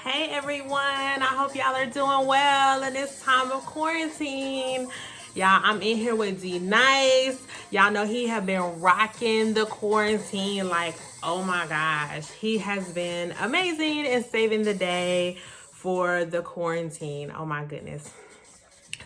Hey everyone, I hope y'all are doing well in this time of quarantine. Y'all, I'm in here with D Nice. Y'all know he have been rocking the quarantine like, oh my gosh. He has been amazing and saving the day for the quarantine. Oh my goodness.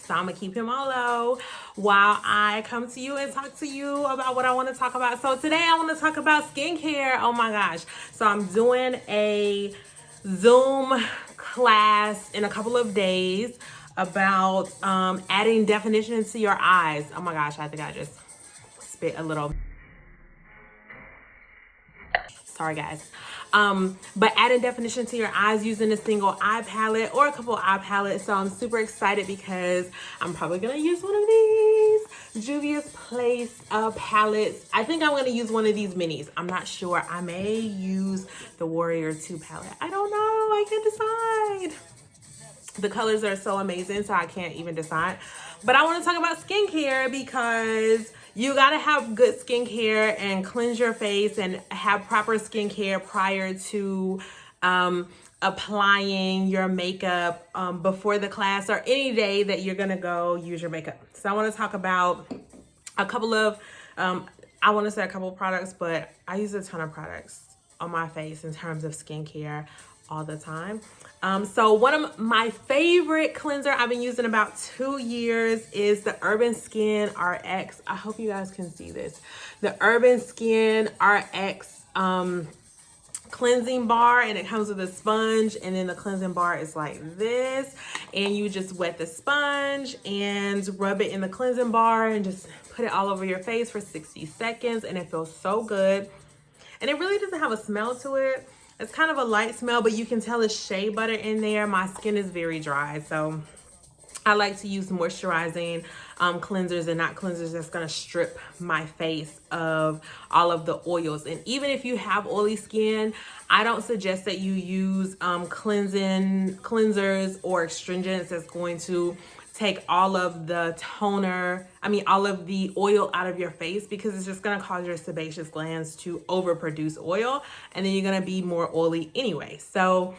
So I'm gonna keep him on low while I come to you and talk to you about what I want to talk about. So today I want to talk about skincare. Oh my gosh. So I'm doing a Zoom class in a couple of days about adding definition to your eyes. Oh my gosh, I think I just spit a little. Sorry guys. But adding definition to your eyes using a single eye palette or a couple of eye palettes. So I'm super excited because I'm probably gonna use one of these Juvia's Place palettes. I think I'm gonna use one of these minis. I'm not sure. I may use the Warrior 2 palette. I don't know. I can't decide. The colors are so amazing, so I can't even decide. But I want to talk about skincare because you got to have good skincare and cleanse your face and have proper skincare prior to applying your makeup before the class or any day that you're going to go use your makeup. So I want to talk about a couple of, I want to say a couple of products, but I use a ton of products on my face in terms of skincare all the time. So one of my favorite cleanser I've been using about 2 years is the Urban Skin RX. I hope you guys can see this. The Urban Skin RX cleansing bar, and it comes with a sponge, and then the cleansing bar is like this, and you just wet the sponge and rub it in the cleansing bar and just put it all over your face for 60 seconds, and it feels so good. And it really doesn't have a smell to it. It's kind of a light smell, but you can tell it's shea butter in there. My skin is very dry, so I like to use moisturizing cleansers and not cleansers that's going to strip my face of all of the oils. And even if you have oily skin, I don't suggest that you use cleansers or astringents that's going to take all of the all of the oil out of your face, because it's just going to cause your sebaceous glands to overproduce oil, and then you're going to be more oily anyway. So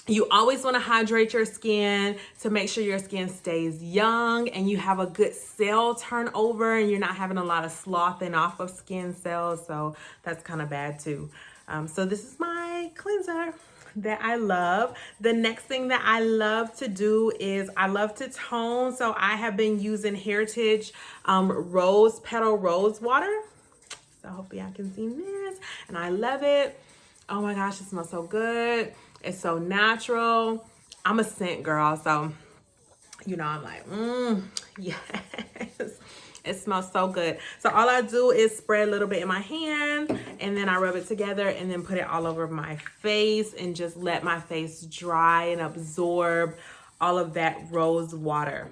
you always want to hydrate your skin to make sure your skin stays young and you have a good cell turnover and you're not having a lot of sloughing off of skin cells. So that's kind of bad too. So this is my cleanser that I love. The next thing that I love to do is I love to tone. So I have been using Heritage Rose Petal Rose Water. So hopefully I can see this, and I love it. Oh my gosh, it smells so good. It's so natural. I'm a scent girl, so I'm like, yes. It smells so good. So all I do is spread a little bit in my hand, and then I rub it together and then put it all over my face and just let my face dry and absorb all of that rose water.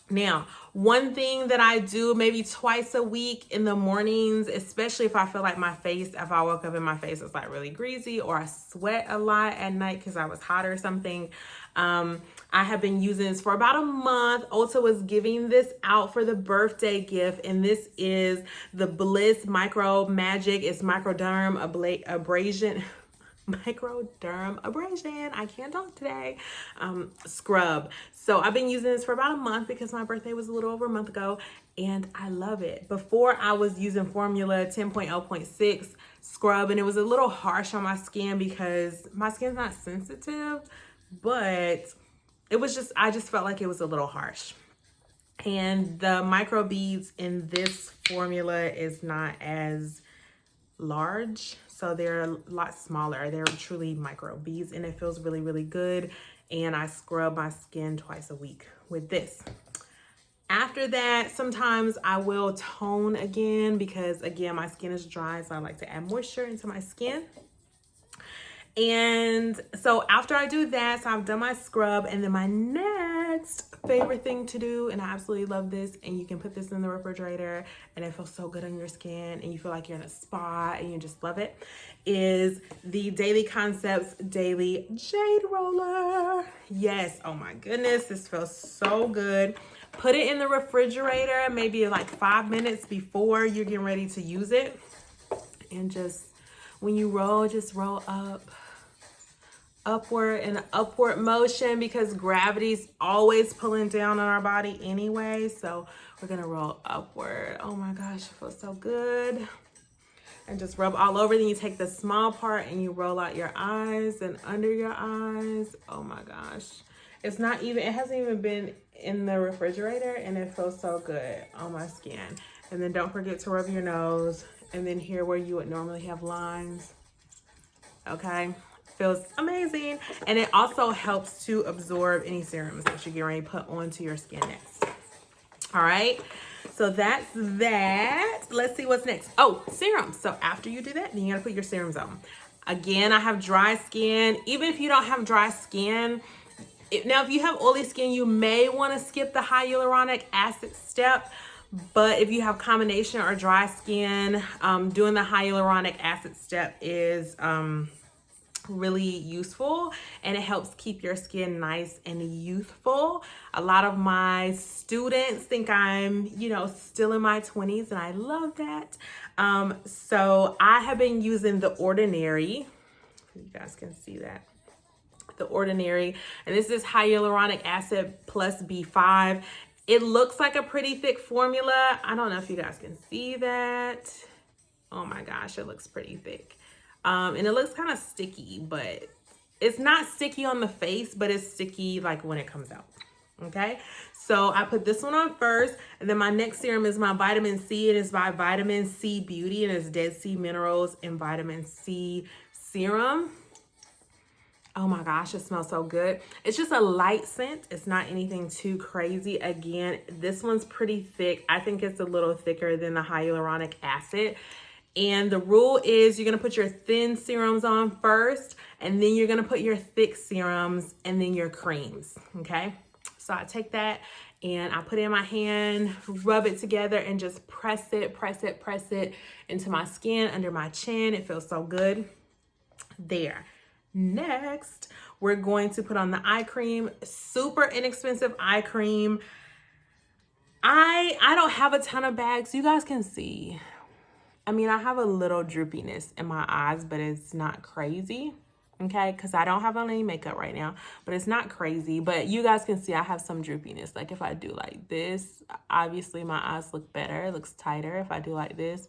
Now, one thing that I do maybe twice a week in the mornings, especially if I feel like if I woke up and my face is like really greasy, or I sweat a lot at night because I was hot or something. I have been using this for about a month. Ulta was giving this out for the birthday gift, and this is the Bliss Micro Magic. It's Microderm Abrasion. Microderm Abrasion, I can't talk today, scrub. So I've been using this for about a month because my birthday was a little over a month ago, and I love it. Before, I was using Formula 10.0.6 scrub, and it was a little harsh on my skin because my skin's not sensitive, but I just felt like it was a little harsh. And the micro beads in this formula is not as large, so they're a lot smaller. They're truly micro beads, and it feels really, really good. And I scrub my skin twice a week with this. After that, sometimes I will tone again because, again, my skin is dry, so I like to add moisture into my skin. And so after I do that, so I've done my scrub, and then my next favorite thing to do, and I absolutely love this, and you can put this in the refrigerator and it feels so good on your skin and you feel like you're in a spa and you just love it, is the Daily Concepts Daily Jade Roller. Yes, oh my goodness, this feels so good. Put it in the refrigerator maybe like 5 minutes before you're getting ready to use it, and just when you roll, just roll up upward in an upward motion because gravity's always pulling down on our body anyway. So we're gonna roll upward. Oh my gosh, it feels so good. And just rub all over. Then you take the small part and you roll out your eyes and under your eyes. Oh my gosh. It's not even, it hasn't even been in the refrigerator and it feels so good on my skin. And then don't forget to rub your nose and then here where you would normally have lines. Okay, feels amazing. And it also helps to absorb any serums that you're getting ready to put onto your skin next. All right, so that's that. Let's see what's next. Oh, serums. So after you do that, then you gotta put your serums on. Again, I have dry skin. Even if you don't have dry skin, now if you have oily skin, you may wanna skip the hyaluronic acid step. But if you have combination or dry skin, doing the hyaluronic acid step is really useful and it helps keep your skin nice and youthful. A lot of my students think I'm, still in my 20s and I love that. So I have been using The Ordinary. You guys can see that. The Ordinary. And this is hyaluronic acid plus B5. It looks like a pretty thick formula. I don't know if you guys can see that. Oh my gosh, it looks pretty thick. And it looks kind of sticky, but it's not sticky on the face, but it's sticky like when it comes out. Okay, so I put this one on first, and then my next serum is my vitamin C. It is by Vitamin C Beauty, and it's Dead Sea Minerals and Vitamin C Serum. Oh my gosh, it smells so good. It's just a light scent. It's not anything too crazy. Again, this one's pretty thick. I think it's a little thicker than the hyaluronic acid. And the rule is you're gonna put your thin serums on first, and then you're gonna put your thick serums and then your creams, okay? So I take that and I put it in my hand, rub it together and just press it into my skin, under my chin. It feels so good. There. Next, we're going to put on the eye cream. Super inexpensive eye cream. I don't have a ton of bags. You guys can see. I mean, I have a little droopiness in my eyes, but it's not crazy, okay? Because I don't have on any makeup right now, but it's not crazy. But you guys can see I have some droopiness. Like if I do like this, obviously my eyes look better. It looks tighter if I do like this.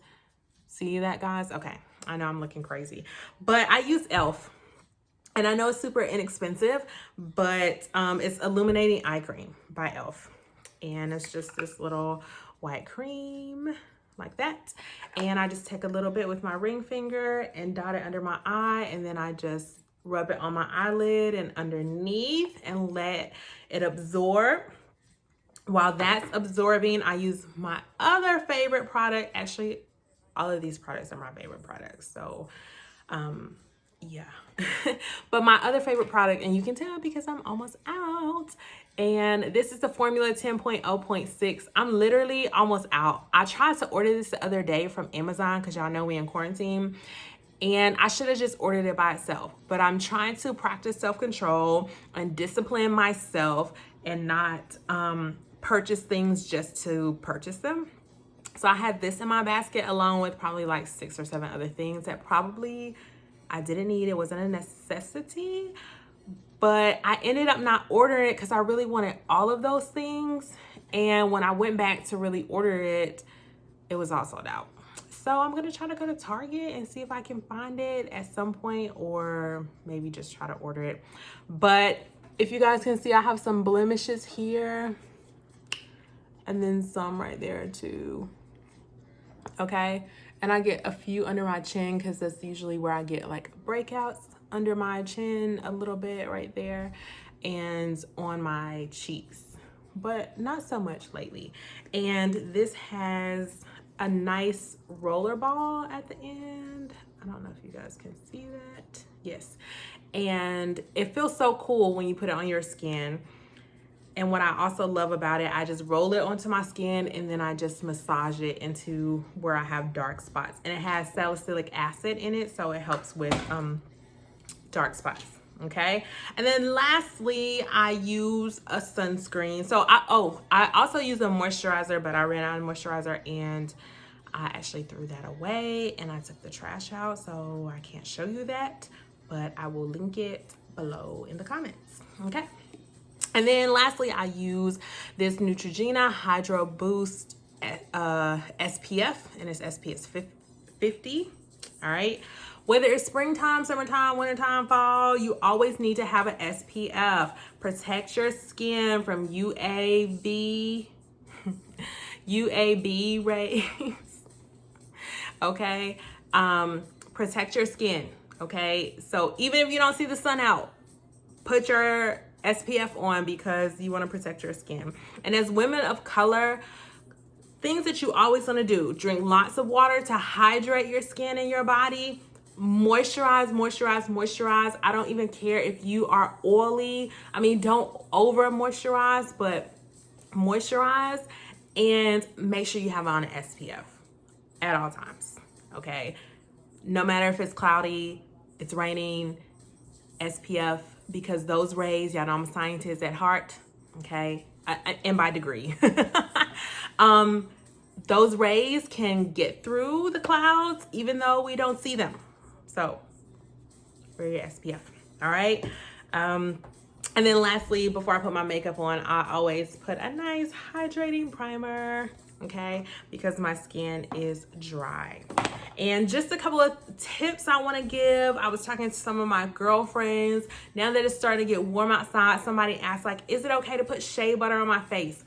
See that, guys? Okay, I know I'm looking crazy. But I use e.l.f. And I know it's super inexpensive, but it's Illuminating Eye Cream by e.l.f. And it's just this little white cream like that. And I just take a little bit with my ring finger and dot it under my eye. And then I just rub it on my eyelid and underneath and let it absorb. While that's absorbing, I use my other favorite product. Actually, all of these products are my favorite products. So, yeah. But my other favorite product, and you can tell because I'm almost out, and this is the formula 10.0.6. I'm literally almost out. I tried to order this the other day from Amazon because y'all know we in quarantine, and I should have just ordered it by itself. But I'm trying to practice self-control and discipline myself and not purchase things just to purchase them. So I had this in my basket along with probably like 6 or 7 other things that probably I didn't need. It wasn't a necessity, but I ended up not ordering it because I really wanted all of those things. And when I went back to really order it, it was all sold out. So I'm gonna try to go to Target and see if I can find it at some point, or maybe just try to order it. But if you guys can see, I have some blemishes here and then some right there too. Okay, and I get a few under my chin because that's usually where I get like breakouts under my chin a little bit right there, and on my cheeks, but not so much lately. And this has a nice roller ball at the end. I don't know if you guys can see that. Yes, and it feels so cool when you put it on your skin. And what I also love about it, I just roll it onto my skin and then I just massage it into where I have dark spots. And it has salicylic acid in it, so it helps with dark spots, okay? And then lastly, I use a sunscreen. So I also use a moisturizer, but I ran out of moisturizer and I actually threw that away and I took the trash out, so I can't show you that, but I will link it below in the comments. Okay. And then lastly, I use this Neutrogena Hydro Boost SPF, and it's SPF 50. All right. Whether it's springtime, summertime, wintertime, fall, you always need to have an SPF. Protect your skin from UAB rays. Okay. Protect your skin. Okay. So even if you don't see the sun out, put your SPF on because you want to protect your skin. And as women of color, things that you always want to do: drink lots of water to hydrate your skin and your body. Moisturize, moisturize, moisturize. I don't even care if you are oily. I mean, don't over moisturize, but moisturize, and make sure you have on an SPF at all times. Okay. No matter if it's cloudy, it's raining, SPF, because those rays, y'all know I'm a scientist at heart, okay, and by degree. Those rays can get through the clouds even though we don't see them. So wear your SPF, all right? And then lastly, before I put my makeup on, I always put a nice hydrating primer, okay, because my skin is dry. And just a couple of tips I want to give. I was talking to some of my girlfriends. Now that it's starting to get warm outside, somebody asked, like, is it okay to put shea butter on my face?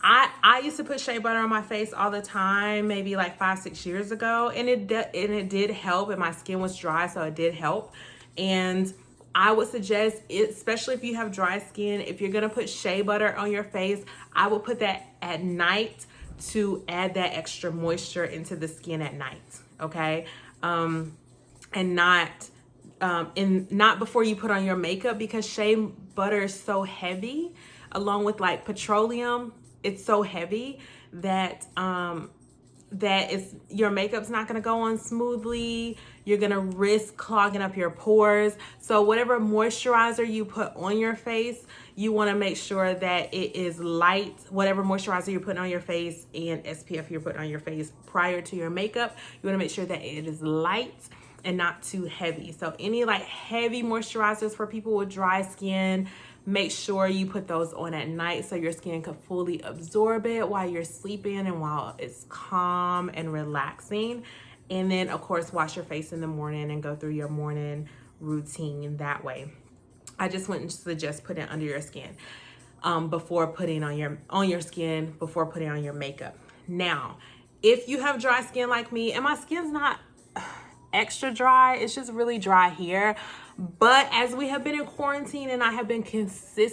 I used to put shea butter on my face all the time, maybe like 5-6 years ago, and it did help, and my skin was dry, so it did help. And I would suggest, especially if you have dry skin, if you're gonna put shea butter on your face, I would put that at night to add that extra moisture into the skin at night, okay? And not before you put on your makeup, because shea butter is so heavy, along with like petroleum. It's so heavy that your makeup's not gonna go on smoothly. You're gonna risk clogging up your pores. So whatever moisturizer you put on your face, you wanna make sure that it is light. Whatever moisturizer you're putting on your face and SPF you're putting on your face prior to your makeup, you wanna make sure that it is light and not too heavy. So any like heavy moisturizers for people with dry skin, make sure you put those on at night so your skin can fully absorb it while you're sleeping and while it's calm and relaxing. And then of course, wash your face in the morning and go through your morning routine that way. I just wouldn't suggest putting it under your skin before putting on your skin, before putting on your makeup. Now, if you have dry skin like me, and my skin's not extra dry, it's just really dry here, but as we have been in quarantine and I have been consistent